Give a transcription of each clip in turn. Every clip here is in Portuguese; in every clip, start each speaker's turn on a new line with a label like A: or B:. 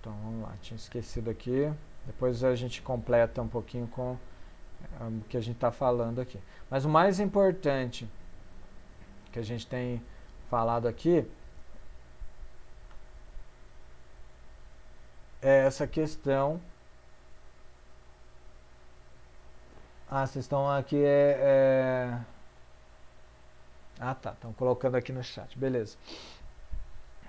A: Então vamos lá, tinha esquecido aqui. Depois a gente completa um pouquinho com o que a gente está falando aqui. Mas o mais importante que a gente tem falado aqui é essa questão. Vocês estão aqui Ah, tá, estão colocando aqui no chat, beleza.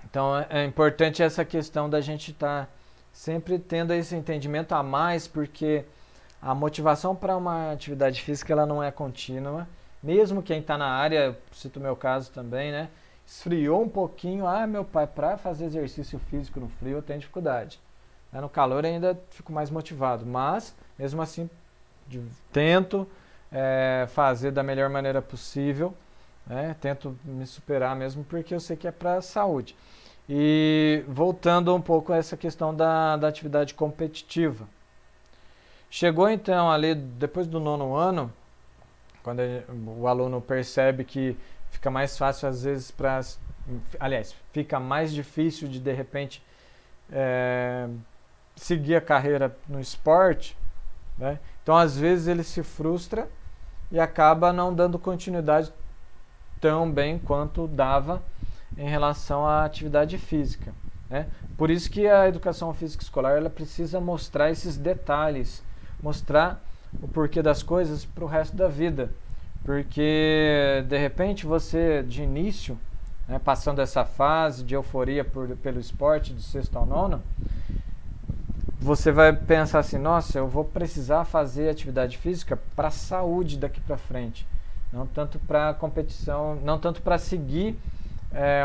A: Então é importante essa questão da gente estar sempre tendo esse entendimento a mais, porque a motivação para uma atividade física ela não é contínua. Mesmo quem está na área, cito o meu caso também, né? Esfriou um pouquinho, meu pai, para fazer exercício físico no frio eu tenho dificuldade. No calor ainda fico mais motivado, mas mesmo assim tento fazer da melhor maneira possível, né? Tento me superar mesmo porque eu sei que é para a saúde. E voltando um pouco a essa questão da atividade competitiva. Chegou então ali depois do 9º ano, quando o aluno percebe que fica mais fácil às vezes fica mais difícil de repente seguir a carreira no esporte, né? Então às vezes ele se frustra e acaba não dando continuidade tão bem quanto dava em relação à atividade física, né? Por isso que a educação física escolar ela precisa mostrar esses detalhes, mostrar o porquê das coisas para o resto da vida, porque de repente você de início, né, passando essa fase de euforia pelo esporte do 6º ao 9º, você vai pensar assim, nossa, eu vou precisar fazer atividade física para a saúde daqui para frente, não tanto para competição, não tanto para seguir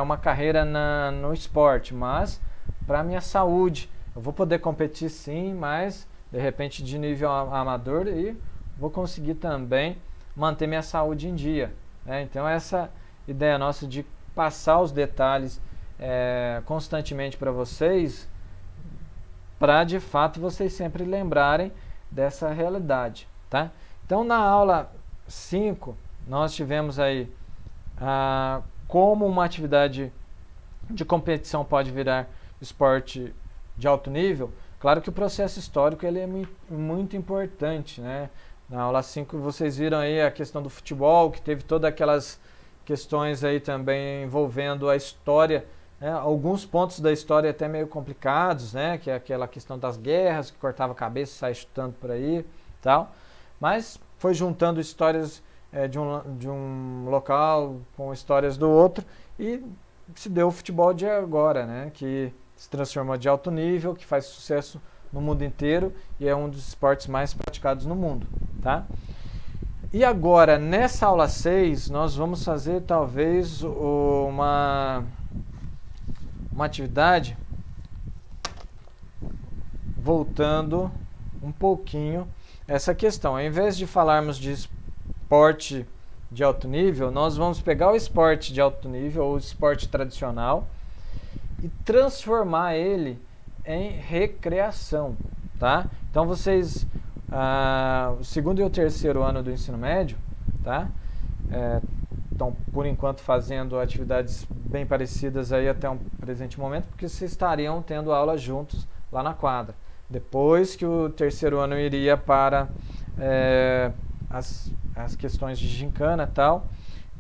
A: uma carreira no esporte, mas para a minha saúde. Eu vou poder competir sim, mas de repente de nível amador e vou conseguir também manter minha saúde em dia, né? Então essa ideia nossa de passar os detalhes constantemente para vocês, para de fato vocês sempre lembrarem dessa realidade, tá? Então na aula 5 nós tivemos aí como uma atividade de competição pode virar esporte de alto nível. Claro que o processo histórico ele é muito importante, né? Na aula 5 vocês viram aí a questão do futebol, que teve todas aquelas questões aí também envolvendo a história, né? Alguns pontos da história até meio complicados, né? Que é aquela questão das guerras, que cortava a cabeça e saia chutando por aí, tal. Mas foi juntando histórias de um local com histórias do outro e se deu o futebol de agora, né? Que se transformou de alto nível, que faz sucesso no mundo inteiro e é um dos esportes mais praticados no mundo, tá? E agora, nessa aula 6, nós vamos fazer talvez uma atividade voltando um pouquinho essa questão. Ao invés de falarmos de esporte de alto nível, nós vamos pegar o esporte de alto nível, ou o esporte tradicional, e transformar ele em recreação, tá? Então vocês, o 2º e o 3º ano do ensino médio, tá? Estão por enquanto fazendo atividades bem parecidas aí até um presente momento, porque vocês estariam tendo aula juntos lá na quadra. Depois que o 3º ano iria para as questões de gincana e tal,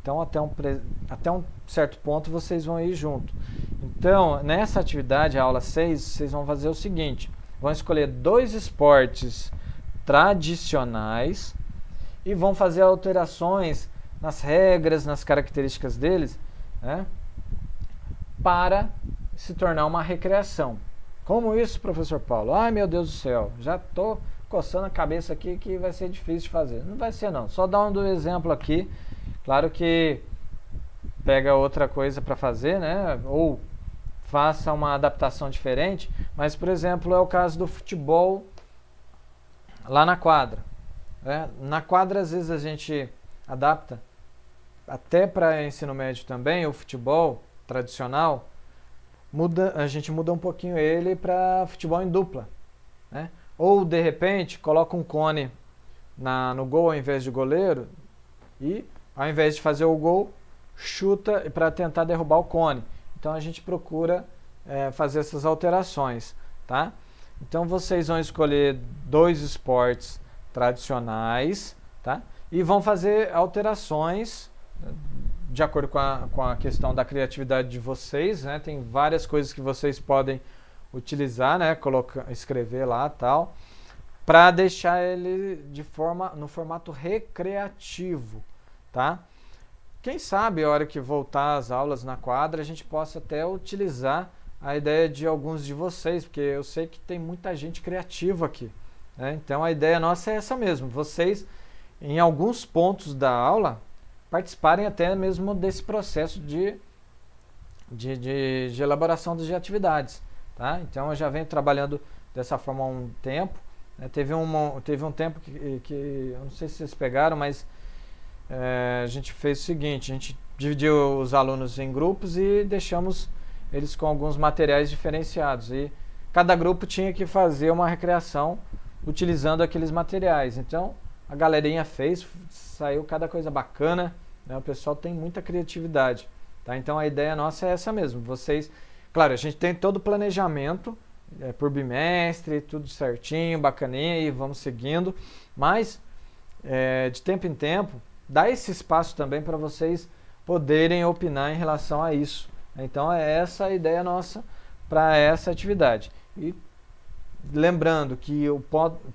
A: então até um certo ponto vocês vão ir junto. Então, nessa atividade, a aula 6, vocês vão fazer o seguinte, vão escolher 2 esportes tradicionais e vão fazer alterações nas regras, nas características deles, né, para se tornar uma recreação. Como isso, professor Paulo? Ai, meu Deus do céu, já estou coçando a cabeça aqui que vai ser difícil de fazer. Não vai ser não, só dá um exemplo aqui. Claro que pega outra coisa para fazer, né, ou faça uma adaptação diferente, mas, por exemplo, é o caso do futebol lá na quadra, né? Na quadra, às vezes, a gente adapta, até para ensino médio também, o futebol tradicional, a gente muda um pouquinho ele para futebol em dupla, né? Ou, de repente, coloca um cone no gol ao invés de goleiro e, ao invés de fazer o gol, chuta para tentar derrubar o cone. Então a gente procura fazer essas alterações, tá? Então vocês vão escolher 2 esportes tradicionais, tá? E vão fazer alterações de acordo com a questão da criatividade de vocês, né? Tem várias coisas que vocês podem utilizar, né? Escrever lá, tal, para deixar ele no formato recreativo, tá? Quem sabe a hora que voltar às aulas na quadra a gente possa até utilizar a ideia de alguns de vocês, porque eu sei que tem muita gente criativa aqui, né? Então a ideia nossa é essa mesmo, vocês em alguns pontos da aula participarem até mesmo desse processo de elaboração de atividades, tá? Então eu já venho trabalhando dessa forma há um tempo, né? Teve um tempo que eu não sei se vocês pegaram, mas a gente fez o seguinte, a gente dividiu os alunos em grupos e deixamos eles com alguns materiais diferenciados, e cada grupo tinha que fazer uma recreação utilizando aqueles materiais. Então a galerinha fez, saiu cada coisa bacana, né? O pessoal tem muita criatividade, tá? Então a ideia nossa é essa mesmo, vocês, claro, a gente tem todo o planejamento por bimestre, tudo certinho, bacaninha, e vamos seguindo, mas de tempo em tempo dá esse espaço também para vocês poderem opinar em relação a isso. Então é essa a ideia nossa para essa atividade. E lembrando que o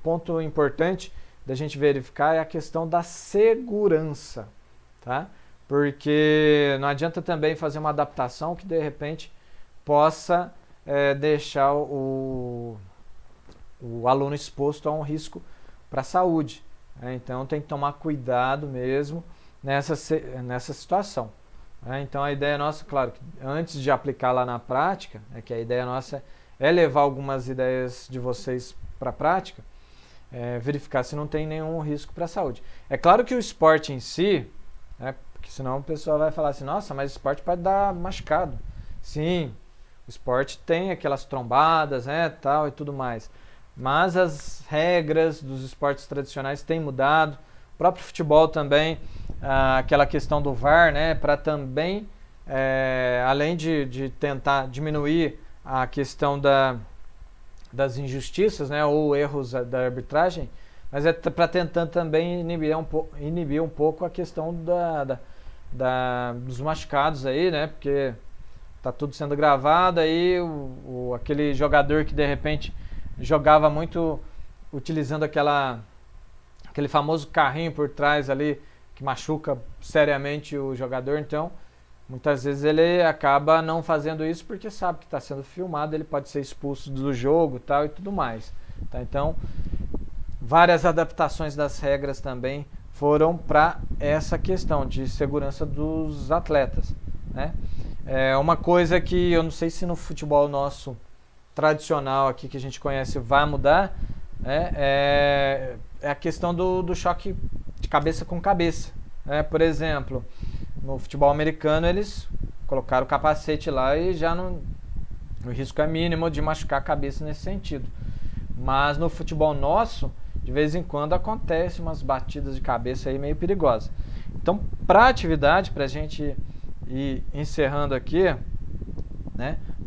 A: ponto importante da gente verificar é a questão da segurança, tá? Porque não adianta também fazer uma adaptação que de repente possa deixar o aluno exposto a um risco para a saúde, né? Então tem que tomar cuidado mesmo nessa situação. Então a ideia nossa, claro, que antes de aplicar lá na prática, que a ideia nossa é levar algumas ideias de vocês para a prática, verificar se não tem nenhum risco para a saúde. É claro que o esporte em si, porque senão o pessoal vai falar assim, nossa, mas o esporte pode dar machucado. Sim, o esporte tem aquelas trombadas, tal e tudo mais. Mas as regras dos esportes tradicionais têm mudado. O próprio futebol também, aquela questão do VAR, para também, além de tentar diminuir a questão das injustiças, ou erros da arbitragem, mas é para tentar também inibir um pouco a questão dos machucados aí, porque tá tudo sendo gravado, aí aquele jogador que de repente jogava muito utilizando aquele famoso carrinho por trás ali, que machuca seriamente o jogador, então muitas vezes ele acaba não fazendo isso porque sabe que está sendo filmado, ele pode ser expulso do jogo, tal e tudo mais, tá? Então várias adaptações das regras também foram para essa questão de segurança dos atletas, né? Uma coisa que eu não sei se no futebol nosso tradicional aqui que a gente conhece vai mudar, é a questão do choque de cabeça com cabeça, por exemplo, no futebol americano eles colocaram o capacete lá e já o risco é mínimo de machucar a cabeça nesse sentido. Mas no futebol nosso, de vez em quando acontece umas batidas de cabeça aí meio perigosas. Então, para a atividade, para a gente ir encerrando aqui,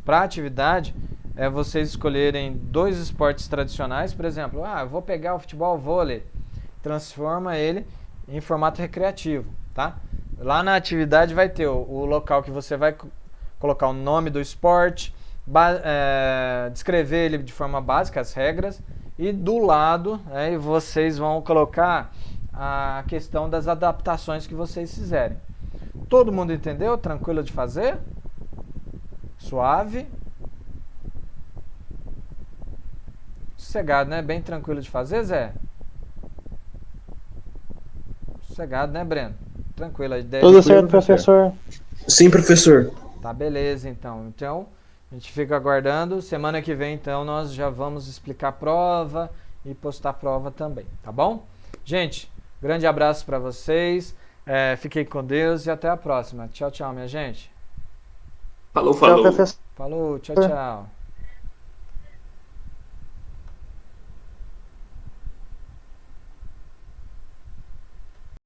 A: para a atividade, vocês escolherem 2 esportes tradicionais, por exemplo, eu vou pegar o futebol vôlei, transforma ele em formato recreativo, tá? Lá na atividade vai ter o local que você vai colocar o nome do esporte, descrever ele de forma básica, as regras, e do lado vocês vão colocar a questão das adaptações que vocês fizerem. Todo mundo entendeu? Tranquilo de fazer? Suave? Sossegado, né? Bem tranquilo de fazer, Zé? Sossegado, né, Breno? Tranquilo. A ideia
B: Tudo certo, professor?
C: Sim, professor.
A: Tá, beleza, então. Então, a gente fica aguardando. Semana que vem, então, nós já vamos explicar a prova e postar a prova também, tá bom? Gente, grande abraço para vocês. Fiquem com Deus e até a próxima. Tchau, tchau, minha gente.
C: Falou,
B: Tchau,
C: falou.
B: professor.
A: Falou, tchau, tchau.